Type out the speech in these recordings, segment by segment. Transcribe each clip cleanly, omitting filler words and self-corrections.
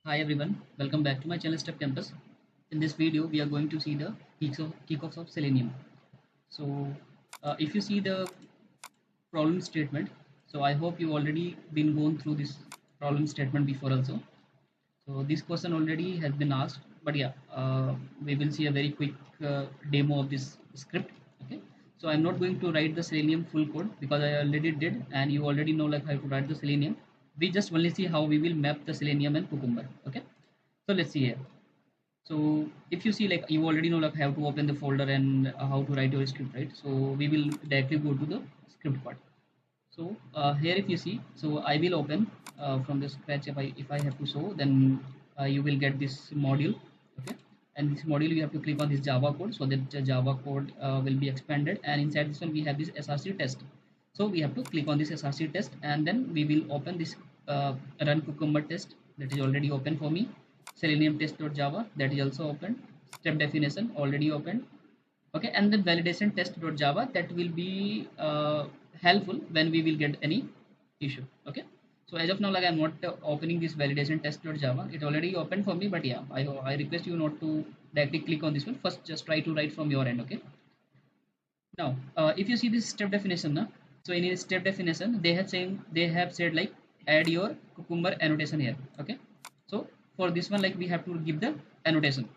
Hi everyone, welcome back to my channel Step Campus. In this video, we are going to see the kickoffs of Selenium. So, if you see the problem statement, so I hope you already been going through this problem statement before also. So this question already has been asked, but yeah, we will see a very quick demo of this script. Okay, so I'm not going to write the Selenium full code because I already did, and you already know like how to write the Selenium. We just only see how we will map the Selenium and Cucumber. Okay, so let's see here. So if you see like you already know like how to open the folder and how to write your script, right? So we will directly go to the script part. So here if you see, so I will open from the scratch. If I have to show, then you will get this module. Okay, and this module you have to click on this Java code so that the Java code will be expanded, and inside this one we have this src test. So we have to click on this src test, and then we will open this run cucumber test that is already open for me. Selenium test.java, that is also open. Step definition already opened. Okay, and then validation test.java, that will be helpful when we will get any issue. Okay, so as of now like I'm not opening this validation test.java. It already opened for me, but yeah, I request you not to directly click on this one. First just try to write from your end. Okay, now if you see this step definition now, so in a step definition they have said like add your cucumber annotation here. Okay, so for this one like we have to give the annotation.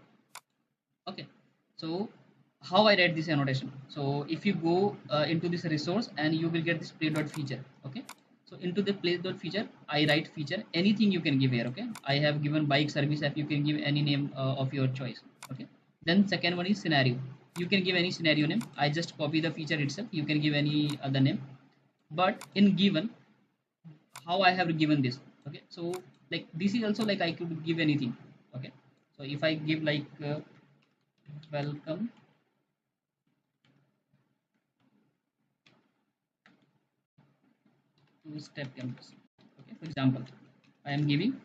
Okay, so how I write this annotation? So if you go into this resource, and you will get this play dot feature. Okay, so into the play dot feature I write feature, anything you can give here. Okay, I have given bike service app, you can give any name of your choice. Okay, then second one is scenario, you can give any scenario name. I just copy the feature itself, you can give any other name. But in given, how I have given this. Okay, so like this is also like I could give anything. Okay, so if I give like welcome to step campus. Okay, for example, I am giving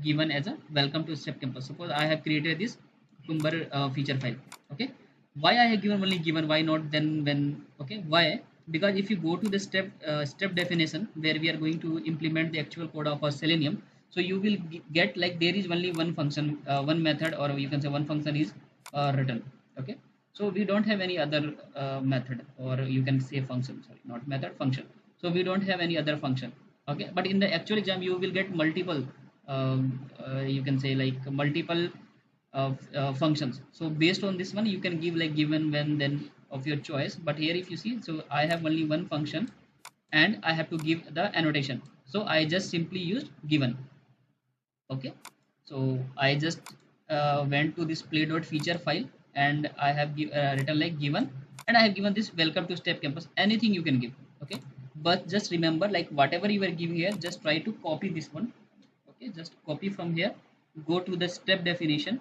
given as a welcome to step campus. Suppose I have created this cucumber feature file. Okay, why I have given only given, why not then when? Okay, why? Because if you go to the step definition where we are going to implement the actual code of our Selenium, so you will get like there is only one function, one method, or you can say one function is written. Okay, so we don't have any other method, or you can say function, sorry, not method, function. So we don't have any other function. Okay, but in the actual exam you will get multiple, you can say like multiple functions. So based on this one you can give like given, when, then of your choice. But here if you see, so I have only one function and I have to give the annotation, so I just simply used given. Okay, so I just went to this play.feature file, and I have written like given, and I have given this welcome to step campus, anything you can give. Okay, but just remember like whatever you are giving here, just try to copy this one. Okay, just copy from here, go to the step definition,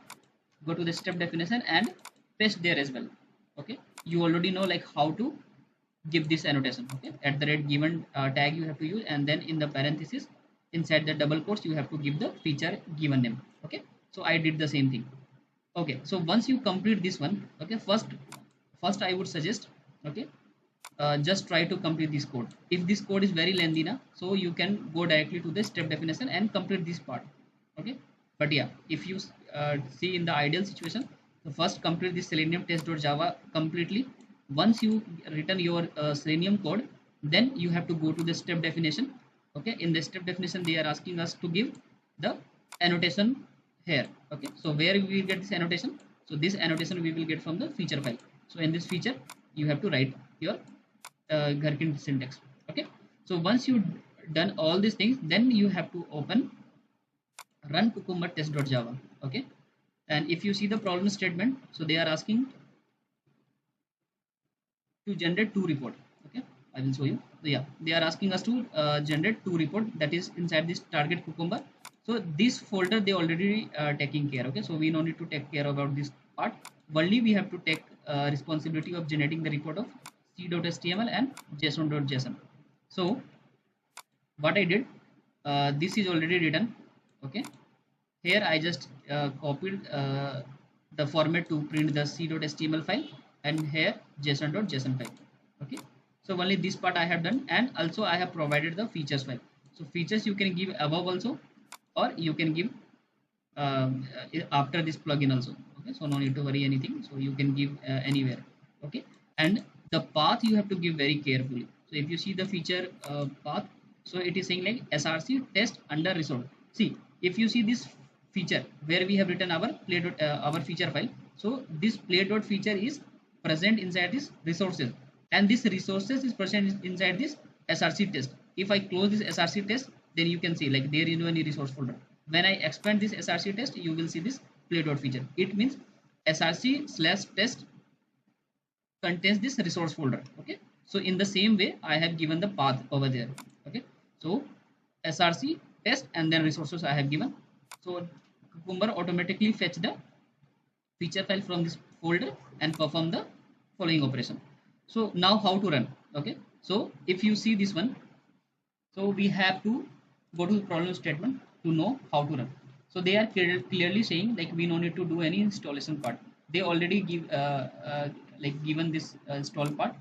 and paste there as well. Okay, you already know like how to give this annotation. Okay, at the rate given tag you have to use, and then in the parenthesis inside the double quotes you have to give the feature given name. Okay, so I did the same thing. Okay, so once you complete this one, okay, first I would suggest, okay, just try to complete this code. If this code is very lengthy now, so you can go directly to the step definition and complete this part. Okay, but yeah, if you see in the ideal situation, so first complete this selenium test.java completely. Once you written your selenium code, then you have to go to the step definition. Okay, in the step definition they are asking us to give the annotation here. Okay, so where we will get this annotation? So this annotation we will get from the feature file. So in this feature you have to write your Gherkin syntax. Okay, so once you done all these things, then you have to open run cucumber test.java. Okay, and if you see the problem statement, so they are asking to generate two report. Okay, I will show you. So yeah, they are asking us to generate two report, that is inside this target cucumber. So this folder they already taking care. Okay, so we no need to take care about this part. Only we have to take responsibility of generating the report of c.html and json.json. So what I did, this is already written. Okay, here I just copied the format to print the c.html file, and here json.json file. Okay, so only this part I have done, and also I have provided the features file. So features you can give above also, or you can give after this plugin also. Okay, so no need to worry anything, so you can give anywhere. Okay, and the path you have to give very carefully. So if you see the feature path, so it is saying like src test under resource. See, if you see this feature where we have written our play our feature file, so this play.feature is present inside this resources, and this resources is present inside this src test. If I close this src test, then you can see like there is no any resource folder. When I expand this src test, you will see this play.feature. It means src/test contains this resource folder. Okay, so in the same way I have given the path over there. Okay, so src test and then resources I have given. So cucumber automatically fetch the feature file from this folder and perform the following operation. So now how to run? Okay, so if you see this one, so we have to go to the problem statement to know how to run. So they are clearly saying like we no need to do any installation part. They already give like given this install part.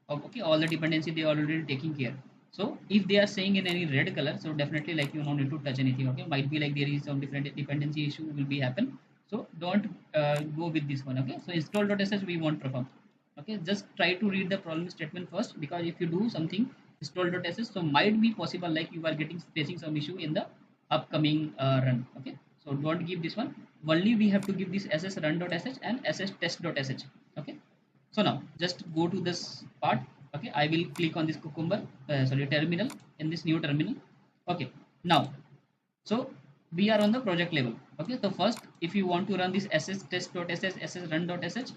Okay, all the dependency they are already taking care. So if they are saying in any red color, so definitely like you no need to touch anything. Okay, might be like there is some different dependency issue will be happen. So don't go with this one. Okay, so install.sh we won't perform. Okay, just try to read the problem statement first, because if you do something install.sh, so might be possible like you are getting facing some issue in the upcoming run. Okay, so don't give this one. Only we have to give this ss run.sh and ss test.sh. Okay, so now just go to this part. Okay, I will click on this cucumber terminal, in this new terminal. Okay, now so we are on the project level. Okay, so first if you want to run this ss test.sh, ss run.sh,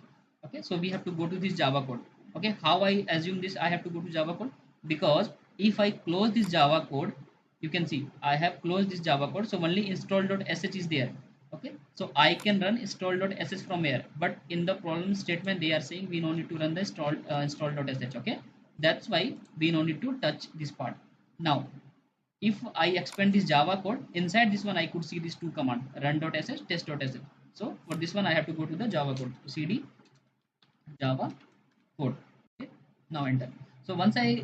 okay, so we have to go to this java code. Okay, how I assume this I have to go to java code? Because if I close this java code, you can see I have closed this java code, so only install.sh is there. Okay, so I can run install.sh from here, but in the problem statement they are saying we no need to run the install.sh. Okay, that's why we no need to touch this part. Now if I expand this java code, inside this one I could see these two commands, run.sh, test.sh. So for this one I have to go to the java code, cd java code. Okay, now enter. So once I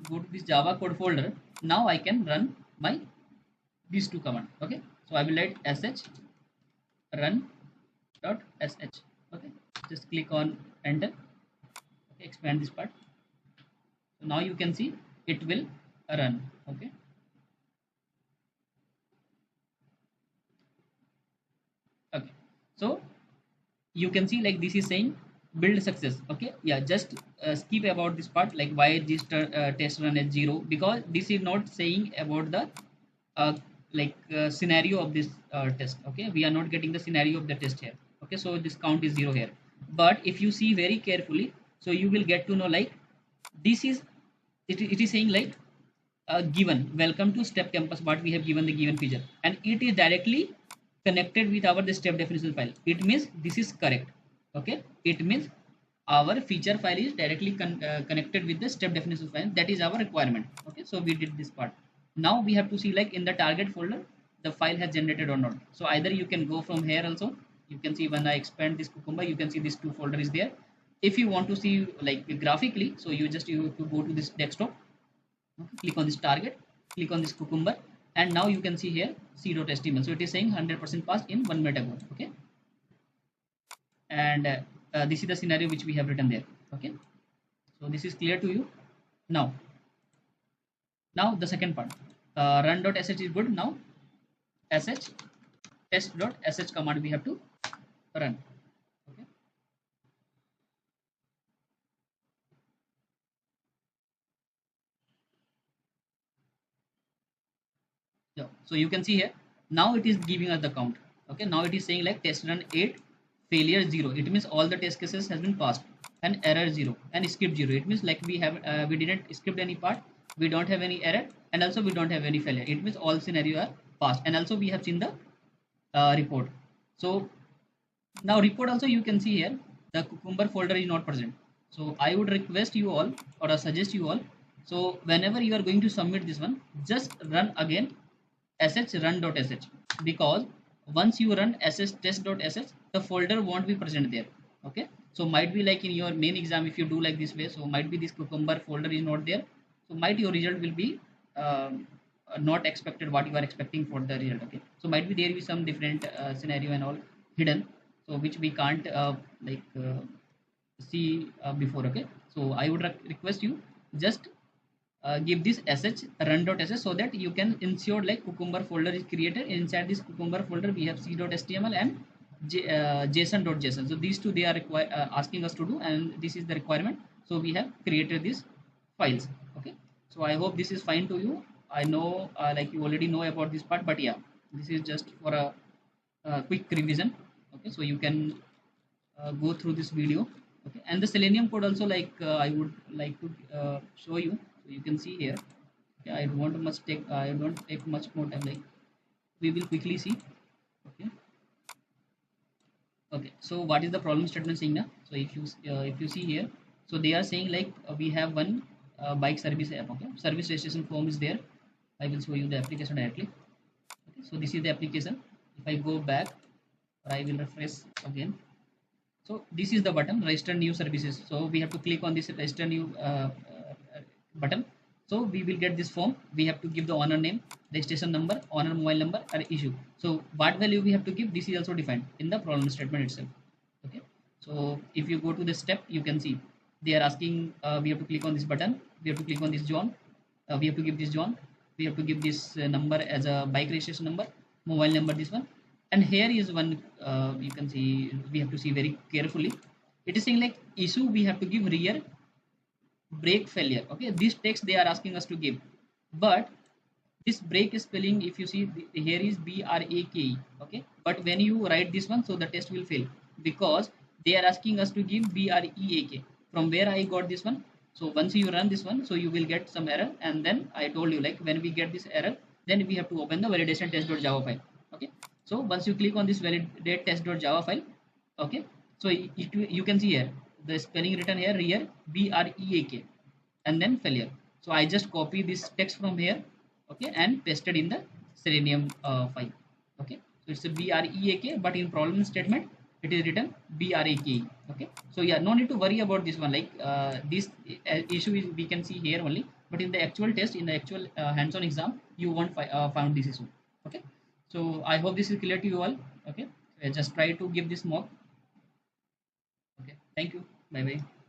go to this java code folder, now I can run my these two commands. Okay, so I will write sh run.sh. Okay, just click on enter. Okay, expand this part. So now you can see it will run. Okay, okay, so you can see like this is saying build success. Okay, yeah, just skip about this part, like why this test run at 0, because this is not saying about the uh, scenario of this test. Okay, we are not getting the scenario of the test here. Okay, so this count is 0 here. But if you see very carefully, so you will get to know like this is it is saying like given welcome to step campus, but we have given the given feature and it is directly connected with our the step definition file. It means this is correct. Okay, it means our feature file is directly connected with the step definition file. That is our requirement. Okay, so we did this part. Now we have to see like in the target folder the file has generated or not. So either you can go from here also. You can see when I expand this cucumber, you can see this two folder is there. If you want to see like graphically, so you have to go to this desktop. Okay, click on this target, click on this cucumber, and now you can see here c.html. So it is saying 100% passed in 1 minute ago. Okay, and this is the scenario which we have written there. Okay, so this is clear to you. Now the second part, run.sh is good. Now sh test.sh command we have to run. Okay, so you can see here now it is giving us the count. Okay, now it is saying like test run 8, failure 0. It means all the test cases has been passed, and error 0 and skip 0. It means like we have we didn't skip any part, we don't have any error, and also we don't have any failure. It means all scenario are passed, and also we have seen the report. So now report also you can see here the cucumber folder is not present. So I would request you all or suggest you all, so whenever you are going to submit this one, just run again sh run.sh, because once you run sh test.sh, the folder won't be present there. Okay, so might be like in your main exam if you do like this way, so might be this cucumber folder is not there, so might your result will be not expected what you are expecting for the result. Okay, so might be there be some different scenario and all hidden, so which we can't see before. Okay, so I would request you just give this sh run.sh so that you can ensure like cucumber folder is created. Inside this cucumber folder we have c.html and json.json. So these two they are asking us to do, and this is the requirement. So we have created these files. Okay, so I hope this is fine to you. I know like you already know about this part, but yeah, this is just for a quick revision. Okay, so you can go through this video. Okay, and the selenium code also, like I would like to show you. So you can see here. Okay, I don't take much more time, like we will quickly see. Okay, okay, so what is the problem statement saying now? So if you see here, so they are saying like we have one bike service app. Okay, service registration form is there. I will show you the application directly. Okay, so this is the application. If I go back, or I will refresh again. So this is the button, register new services. So we have to click on this register new button. So we will get this form. We have to give the owner name, registration number, owner mobile number, or issue. So what value we have to give, this is also defined in the problem statement itself. Okay, so if you go to the step, you can see they are asking we have to click on this button, we have to click on this John, we have to give this John, we have to give this number as a bike registration number, mobile number this one. And here is one you can see, we have to see very carefully. It is saying like issue we have to give rear brake failure. Okay, this text they are asking us to give, but this brake spelling, if you see here is brake. Okay, but when you write this one, so the test will fail, because they are asking us to give break. From where I got this one? So once you run this one, so you will get some error, and then I told you like when we get this error, then we have to open the validation test.java file. Okay, so once you click on this validate test.java file, okay, so you can see here the spelling written here rear brek, and then failure. So I just copy this text from here, okay, and pasted in the selenium file. Okay, so it's a brek, but in problem statement it is written brake. Okay, so yeah, no need to worry about this one, like this issue is we can see here only, but in the actual test, in the actual hands-on exam, you won't found this issue. Okay, so I hope this is clear to you all. Okay, so just try to give this mock. Okay, thank you, bye bye.